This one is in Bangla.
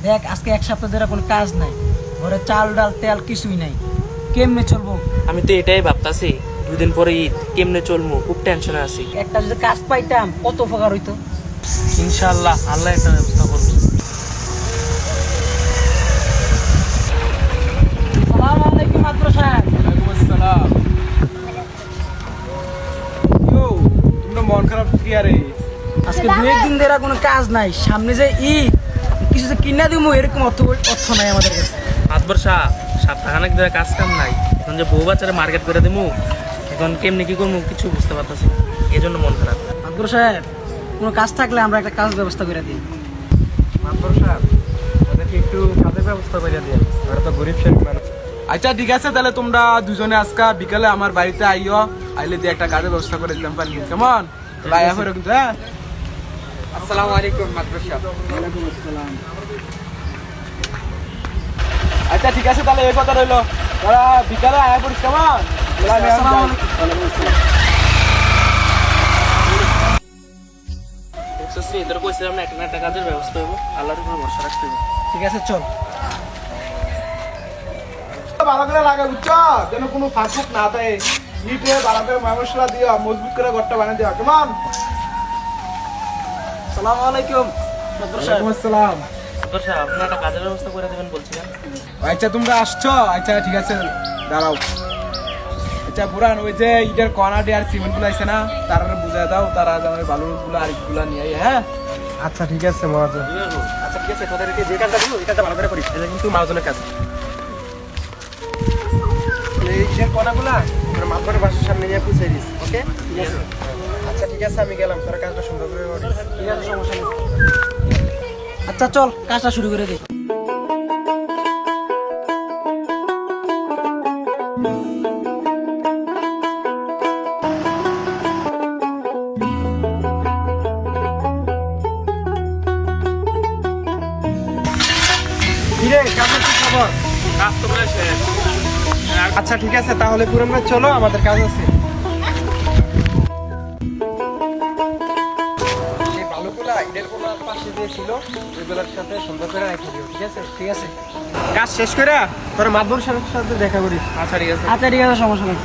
দেখ আজকে এক সপ্তাহ ধরে কোনো কাজ নাই, ঘরে চাল ডাল তেল কিছুই নাই, কেমনে চলবো? আমি তো এটাই ভাবতাছি, 2 দিন পরে ঈদ, কেমনে চলবো, খুব টেনশনে আছি। একটা যদি কাজ পাইতাম কত উপকার হইতো। ইনশাআল্লাহ আল্লাহ একটা ব্যবস্থা করবে। আসসালামু আলাইকুম মাত্র সাহেব। ওয়ালাইকুম আসসালাম। ইয়ো, তোমরা মন খারাপ কি আরে? আজকে 2-1 দিন ধরে কোনো কাজ নাই, সামনে যে ঈদ, কিছু যে কিনা দিব এরকম অর্থ নাই আমাদের কাছে। মাতবর শাহ, সপ্তাহখানেক ধরে কাজ কাম নাই, এখন যে বউ বাচ্চারা মার্কেট করে দেবো, এখন কেমনি কি করবো কিছু বুঝতে পারতেছি না, এই জন্য মন খারাপ। মাতবর সাহেব, কোনো কাজ থাকলে আমরা একটা কাজ ব্যবস্থা করে দিই। মাতবর সাহেব, ওদেরকে একটু কাজের ব্যবস্থা করে দিন, ওরা তো গরিব শেখ মানুষ। আচ্ছা ঠিক আছে, তাহলে তোমরা দুজনে আজকা বিকালে আমার বাড়িতে আইও, আইলে দিয়ে একটা কাজের ব্যবস্থা করে দিলাম পারি, কেমন? লাইয়া হয়ে কিন্তু। হ্যাঁ, আসসালামু আলাইকুম মাতবর সাহেব। ওয়ালাইকুম আসসালাম। আচ্ছা ঠিক আছে, তাহলে এই কথা রইলো, তোরা বিকালে আয়া পড়িস, কেমন? দেখছি এদের কইছিলাম না, একটা না একটা কাজের ব্যবস্থা হইব, আল্লাহর উপর ভরসা রাখতে হবে। ঠিক আছে চল। ভালো করে লাগা বুঝছো, যেন কোনো ফাঁকুক না থাকে। ইটে ভালো করে মশলা দিও, মজবুত করে ঘরটা বানিয়ে দিও, কেমন? আসসালামু আলাইকুম মাতবর সাহেব। ওয়ালাইকুম আসসালাম। মাতবর শাহ, আপনারা একটা কাজের ব্যবস্থা করে দেবেন বলছিলেন। আচ্ছা তোমরা আসছো, আচ্ছা ঠিক আছে দাঁড়াও। আচ্ছা বুড়ান, ওই যে ইটার কর্নার আর সিমেন্ট গুলো আছে না, তারা বুঝাই দাও, তারা যেন বালুর গুলো আর ইটগুলো নিয়ে আয়। হ্যাঁ আচ্ছা ঠিক আছে মহাজন। আচ্ছা ঠিক আছে, তোদেরকে যে কাজটা দিলো এই কাজটা ভালো করে করিস, এটা কিন্তু মহাজনের কাজ। এই ইটের কর্নারগুলো তোর মাতবারের বাসার সামনে নিয়ে পুষে দিস, ওকে? ঠিক আছে। আচ্ছা ঠিক আছে, আমি গেলাম, তোরা কাজটা সুন্দর করে করিস। ঠিক আছে, সমস্যা নেই। আচ্ছা চল কাজটা শুরু করে দিই। কিরে, কাজের কি খবর? কাজ তো প্রায় শেষ। আচ্ছা ঠিক আছে, তাহলে পুরো চলো, আমাদের কাজ আছে। এই বালুগুলা ইটের কোনার পাশে দিয়ে ছিল, ওইগুলোর সাথে সুন্দর করে রেখে দিও, ঠিক আছে? ঠিক আছে। কাজ শেষ করে তোর মাতবর সাহেবের সাথে দেখা করিস। আচ্ছা ঠিক আছে। আচ্ছা ঠিক আছে, সমস্যা নেই।